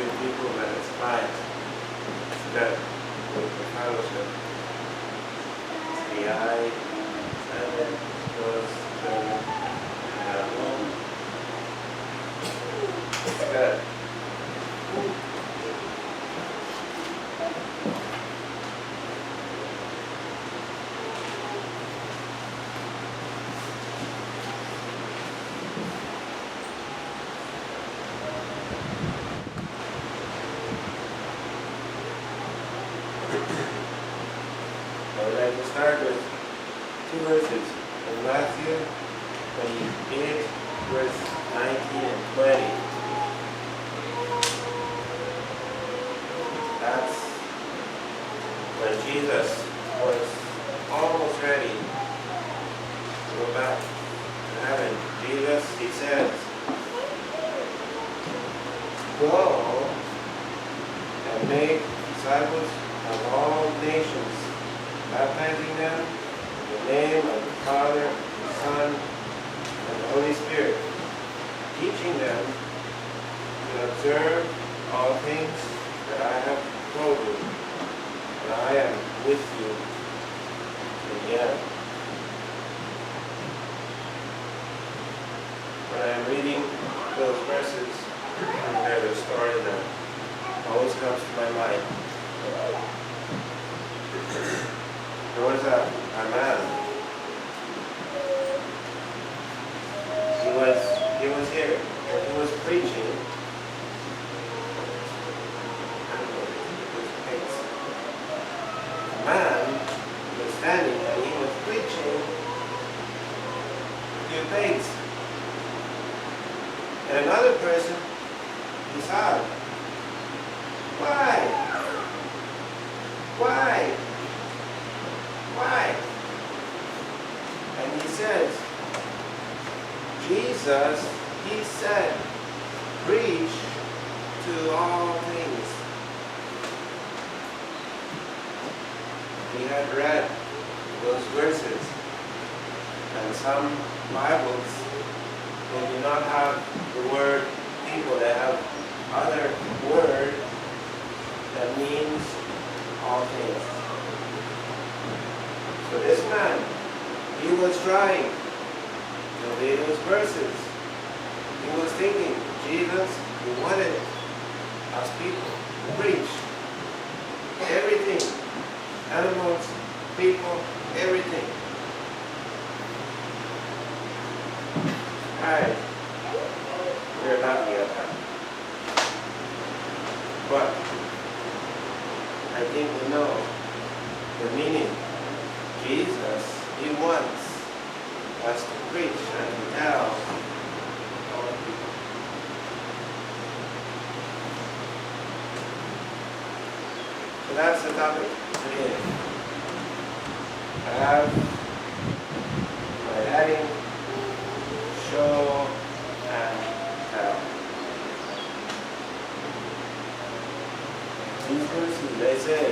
with people, then it's fine. It's good. The fellowship. It's the eye, and it goes to home. It's good. I would like to start with two verses in Matthew 28, verse 19 and 20. That's when Jesus was almost ready to go back to heaven. Jesus, he says, "Go and make disciples of all nations, baptizing them in the name of the Father, the Son, and the Holy Spirit, teaching them to observe all things that I have told you, and I am with you to the end." When I am reading those verses, there's a story that always comes to my mind. There was a man. He was here and he was preaching. A man was standing and he was preaching to pigs. And another person, he said, "Why? Why? Why?" And he says, "Jesus, he said, preach to all things." He had read those verses, and some Bibles, they do not have the word people, they have other word that means all things. So this man, he was trying to obey those verses. He was thinking, Jesus, you wanted us people to preach everything. Animals, people, everything. Alright. We're laughing at that. But I think we know the meaning. Jesus, he wants us to preach and to tell all people. So that's the topic today. I have my heading, show and tell. These verses, they say,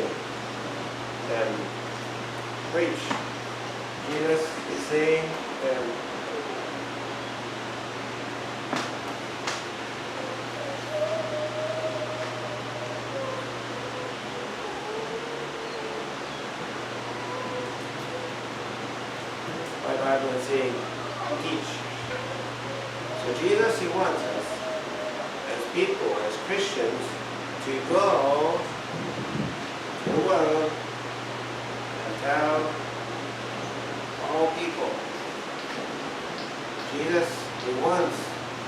preach. Jesus is saying, my Bible is saying, teach. So Jesus, he wants us, as people, as Christians, to go to the world and tell all people. Jesus, he wants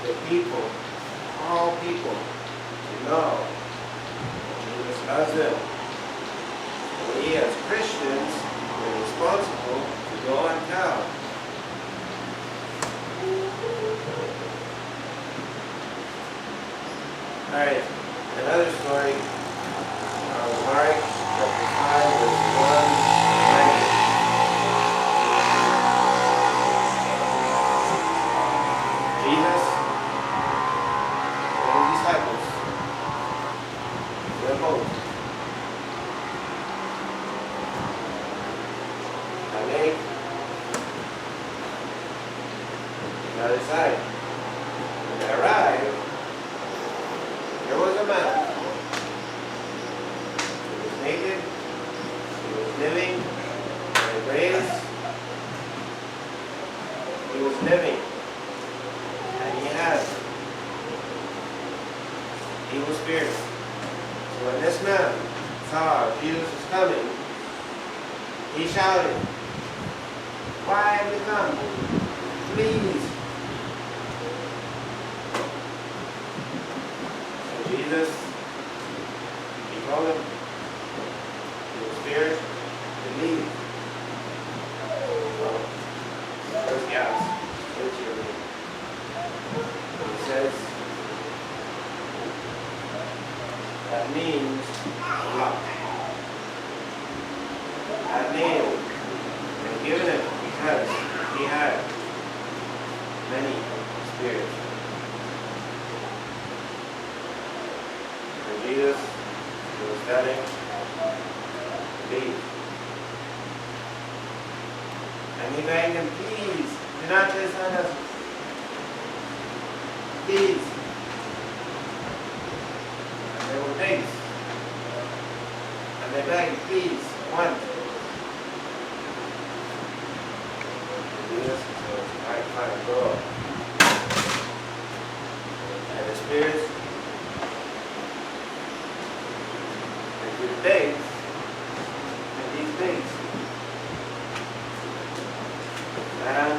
the people, all people, to know that Jesus loves them. And we as Christians are responsible to go and tell. Alright, another story. Mark chapter 5, verse 1. Jesus and his disciples were in a boat. A lake on the other side. When they arrived, there was a man evil spirits. So when this man saw Jesus was coming, he shouted, "Why have you come? Please." So Jesus, he told him, the spirit, to leave. So, first he asked, "What's your name?" He says, that means love. That name was given him because he had many spirits. And Jesus was telling, "Leave." And he begged him, "Please, do not listen us. Please." And they were pigs. And they begged, "Please, once." And Jesus said, "All right, fine, go." And the spirits went to the pigs, and these pigs. And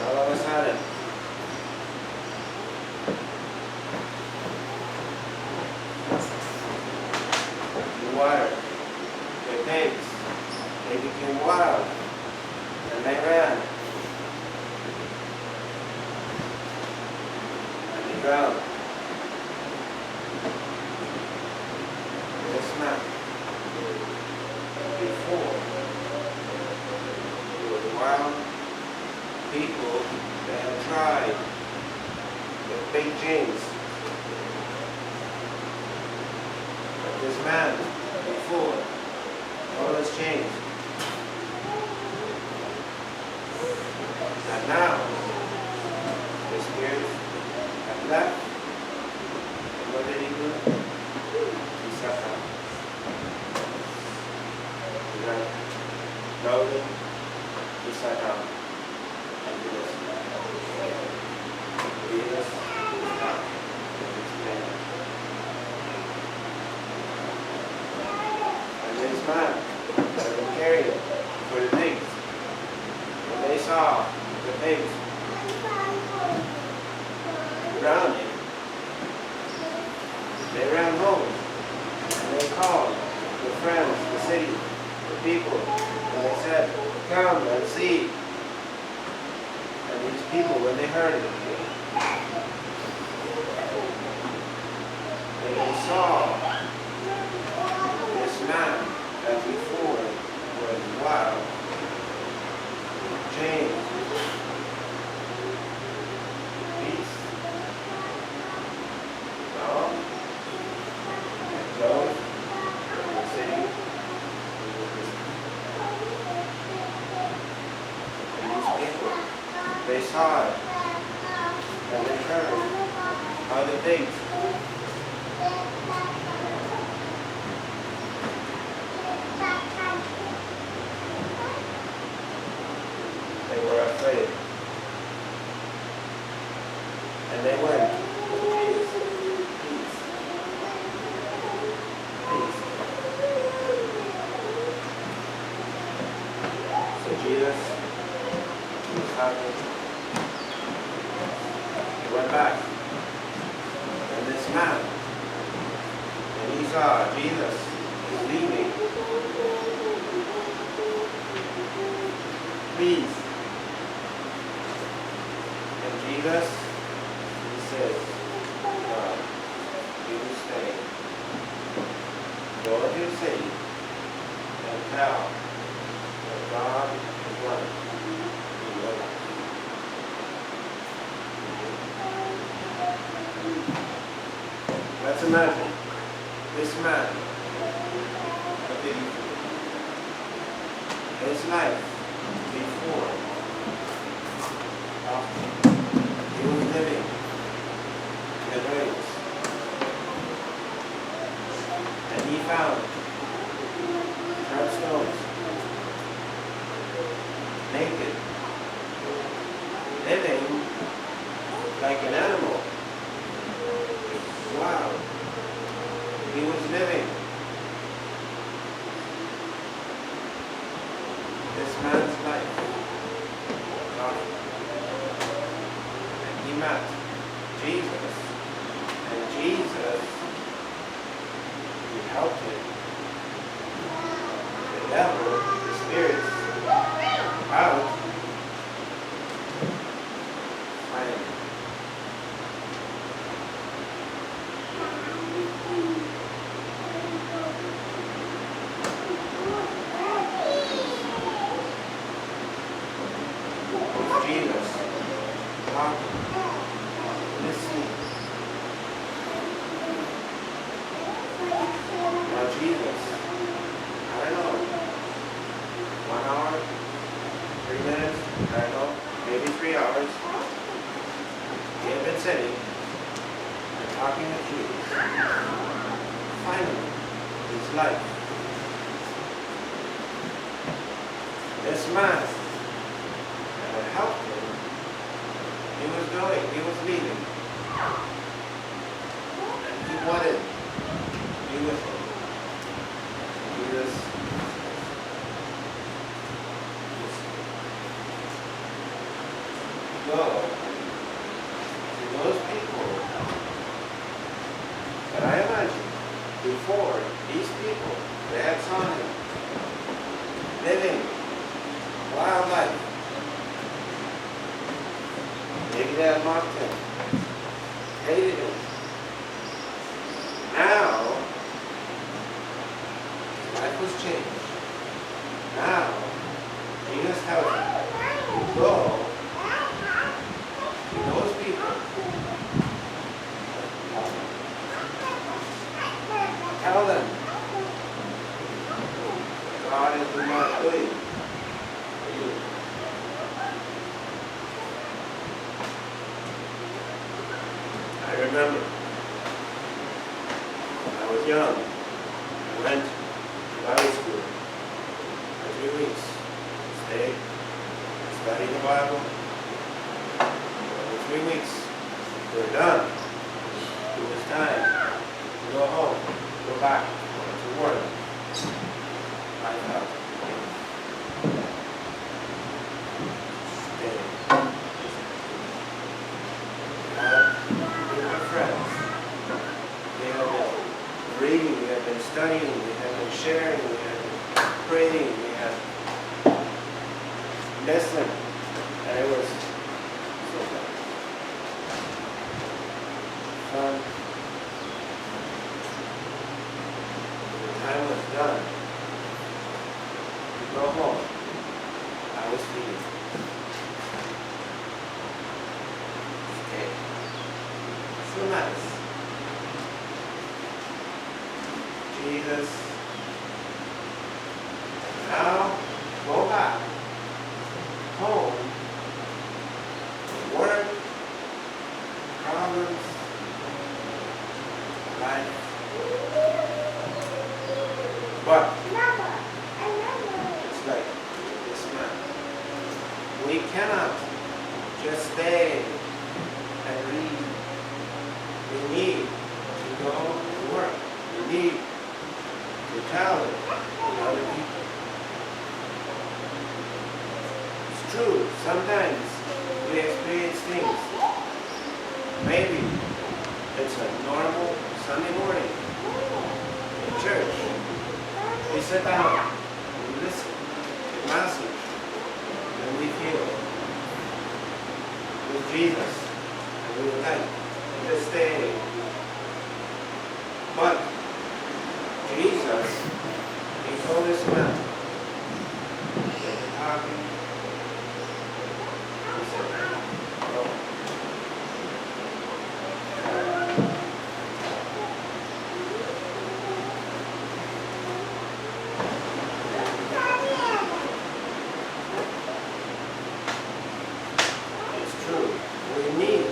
all of a sudden, the water, the pigs, they became wild, and they ran, and they drowned. This man, before, there were wild people that had tried with big chains. But this man, before, all his chains. And now, the spirits have left. And what did he do? He sat down. He went slowly. He sat down. And Jesus stopped and explained. And this man had been carried for the pigs. When they saw the pigs drowning, they ran home and they called the friends, the city, the people, and they said, "Come and see." And these people, when they heard it, and they saw this man that before was wild, chained, beast, now, those in the city, and these people, they saw it, and they heard how the pigs they were afraid. And they went, "Peace, peace, peace." So Jesus was happy. He went back. And this man, and he saw Jesus was leaving. "Please." And Jesus, he says, "God, you stay. Go to your city and tell that God is one in your life." Let's imagine this man, what did he do? His life before, he was living in the graves. And he found sharp stones, naked, living like an animal. Jesus. And Jesus, he helped him. The devil, the spirits, out. Finally. Jesus talking, listening. Now Jesus, I don't know, 1 hour, 3 minutes, I don't know, maybe 3 hours. He had been sitting and talking to Jesus. Finally, his life. This man that helped him, he was going, he was leaving. And he wanted to be with him. Jesus, go to those people that I imagine before, these people, they had saw him living wild life. Maybe they had mocked him, hated him. Now, life was changed. Now, Jesus tells him, go to those people. Tell them God is doing not good for you. I remember when I was young, I went to Bible school for 3 weeks. Stayed, studied the Bible. For 3 weeks, we were done. It was time to go home, go back to work. I felt stay. With my friends, we have been reading, we have been studying, we have been sharing, we have been praying, we have listened, and it was so fun. The time was done. To go home. I was feeling. Okay. So nice. Jesus. Now go back home. Work, problems, life. But it's like this man. We cannot just stay and read. We need to go to work. We need to tell other people. It's true, sometimes we experience things. Maybe it's a normal Sunday morning in church. We sit down, we listen to the message, and we feel with Jesus, and we would like to just stay. But Jesus, he told this man, they were talking, he said, no. It's true. We need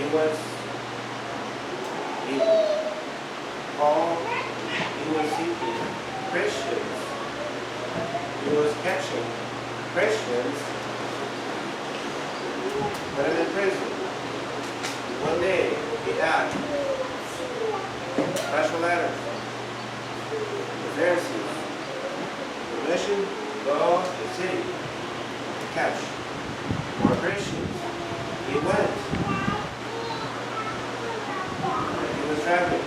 He was evil. Paul, he was seeking Christians. He was catching Christians, put them in prison. One day, he had special letters. The Pharisees, permission to go to the city to catch more Christians. He went. And he was traveling.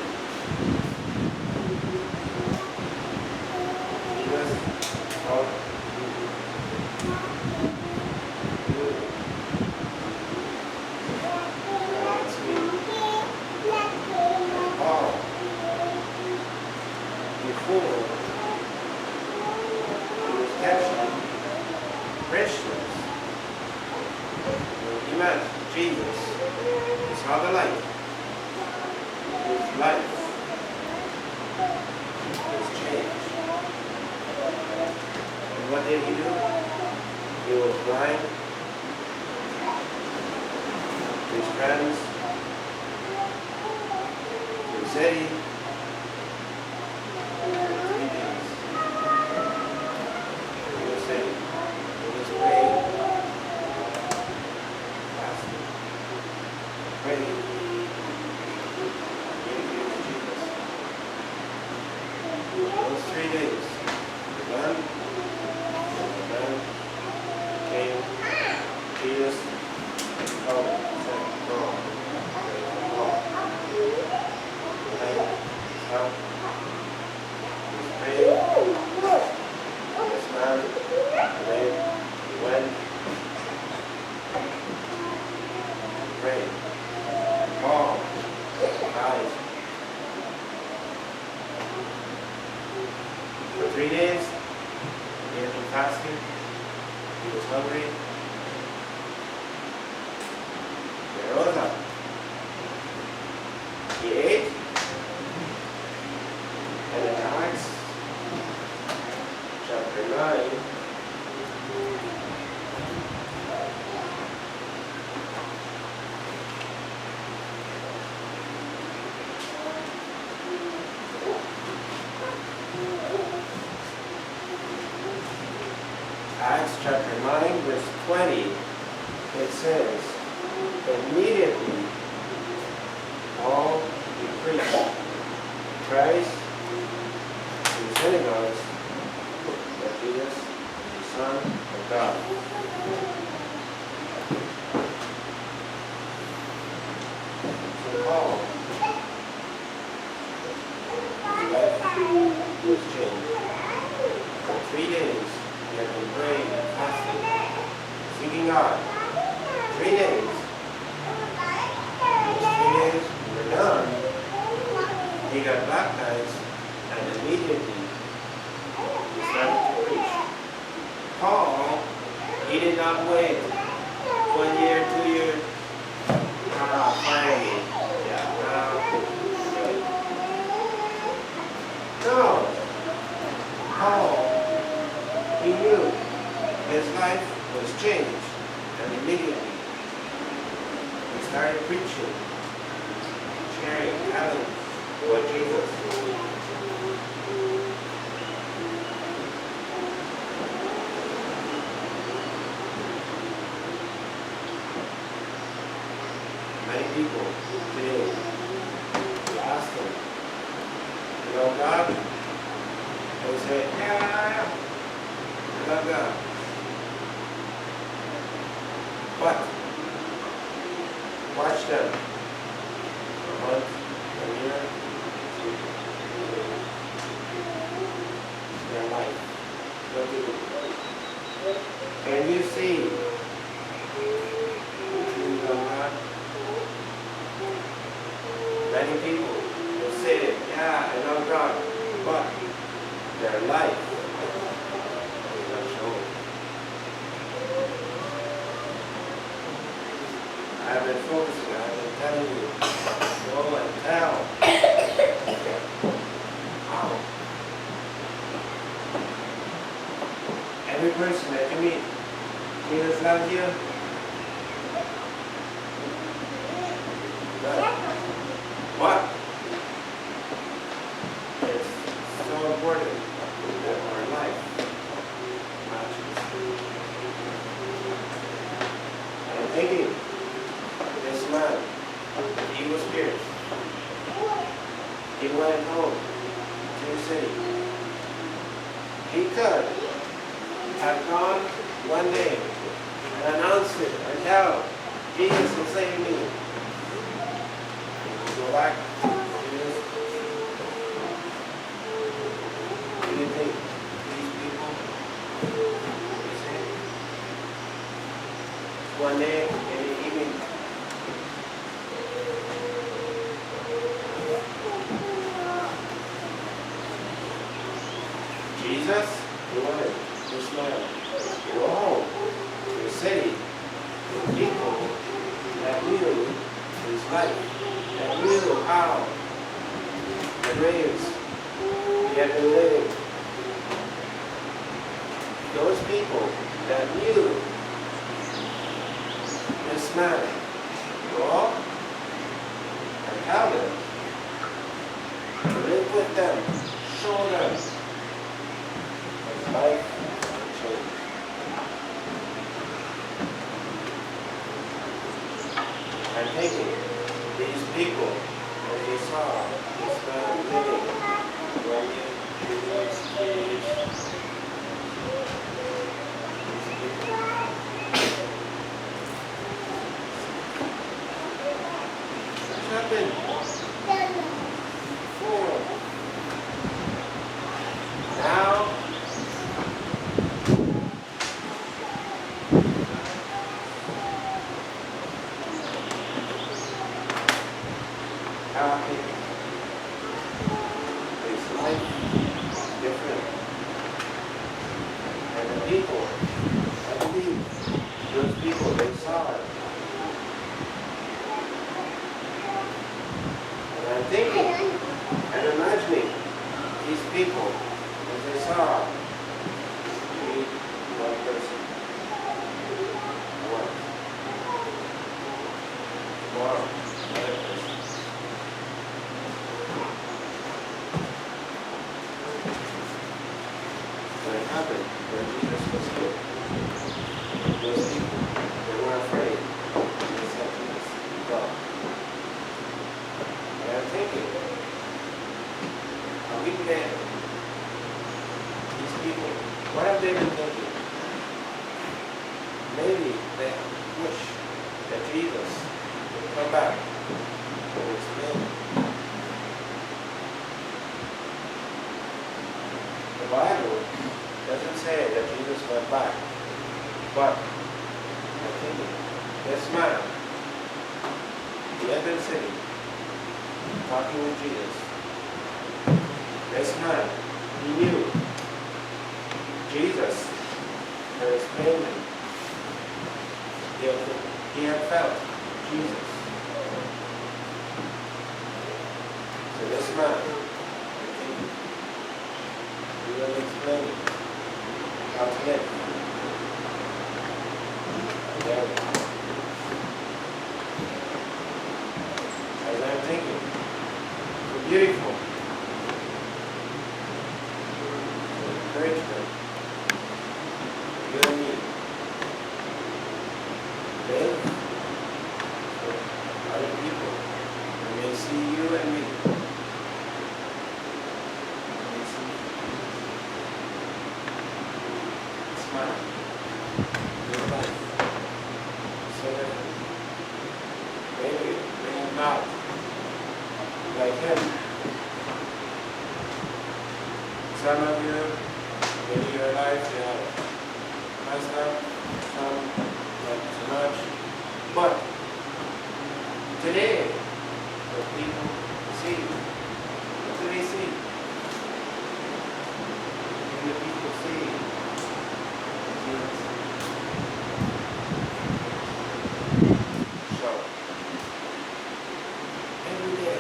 He was called Paul. Before he was catching Christians, he met Jesus. He saw the light. His life was changed. And what did he do? He was blind. His friends, the city, 3 days. He was saying, he was praying, fasting, praying, dedicated to Jesus. Those 3 days, done, came Jesus, called him, said, "Go, go." How? He was praying. This man prayed. He went. Prayed. Paul died. For 3 days, he had been fasting. He was hungry. He rose up. He ate. And in Acts chapter 9, Acts chapter 9, verse 20, it says, immediately all who preached Christ in the synagogues that Jesus is the Son of God. So Paul, his life was changed. For 3 days, he had been praying and fasting, seeking God. 3 days. Those 3 days were done. He got baptized, and immediately he started to preach. Paul, he did not wait 1 year, 2 years. Fine. No. Paul, he knew his life was changed, and immediately he started preaching, sharing, telling what Jesus. Many people today, you ask them, you know God? They say, yeah, I love God. But watch them a month, a year, their life. What do you do? Can you see the truth of God? Many people will say, yeah, I love God, but their life is not showing. I've been focusing, I've been telling you, go and tell. How? Every person that you meet, Jesus loves you. went home to the city. He could have gone one day and announced it and tell Jesus will save me. He would go back to this. Do you think these people will be saved? One day in the evening, Jesus, he wanted this man to go home to the city with people that knew his life, that knew how the ways he had been living. Those people that knew this man go and tell them, live with them, show them his life changed. I'm thinking these people, as they saw this man living, running, what's happened? Before. Now, happy. His life is different. And the people, I believe, those people, they saw it. And I'm thinking and imagining these people as they saw me, one person. One. Tomorrow, another person. When it happened, when Jesus was here, those people, they were afraid. They said, Jesus, go. And I'm thinking, are we there? These people, what have they been thinking? Maybe they wish that Jesus would come back and explain. The Bible doesn't say that Jesus went back, but I'm thinking, this man, he had been sitting, talking with Jesus. This man, he knew Jesus had explained him. He had felt Jesus. So this man, I think, he will explain how to live. And then, as I'm thinking, so beautiful. Encouragement. You and me. Live for other people. When they see you and me. When they see smile. Your life. So different. Maybe bring him out. Like him. Some of you, maybe your life, you have messed up, some not so much. But today, what people see, what do they see? What do the people see? Jesus. So, every day,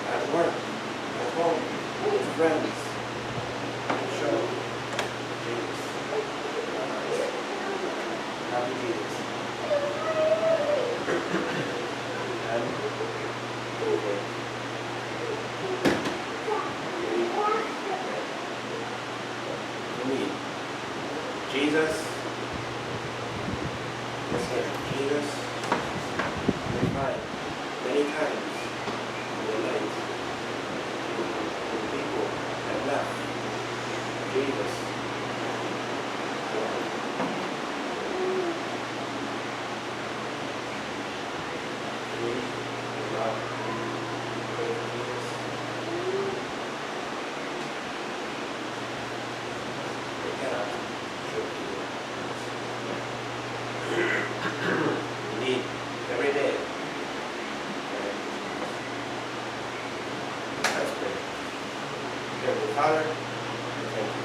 at work, at home, with friends, show Jesus. Happy Jesus. And we need Jesus. Listen, Jesus, we find many times in the night Breathe. Your mouth. Pray for Jesus. They cannot show you. You need every day. Let's pray. Heavenly Father, we thank you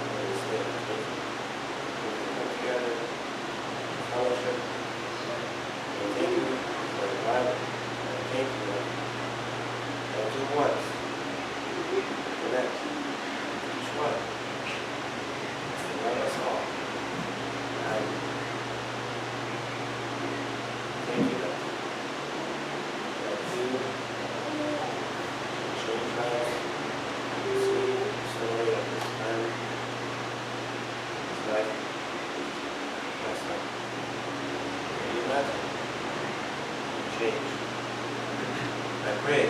for this day. Thank you. We can come together, fellowship. We thank you for the Bible. And thank you that you want to connect each one and love us all. And thank you that you change lives. You see the story of this man. His life is messed up. You let him change. I pray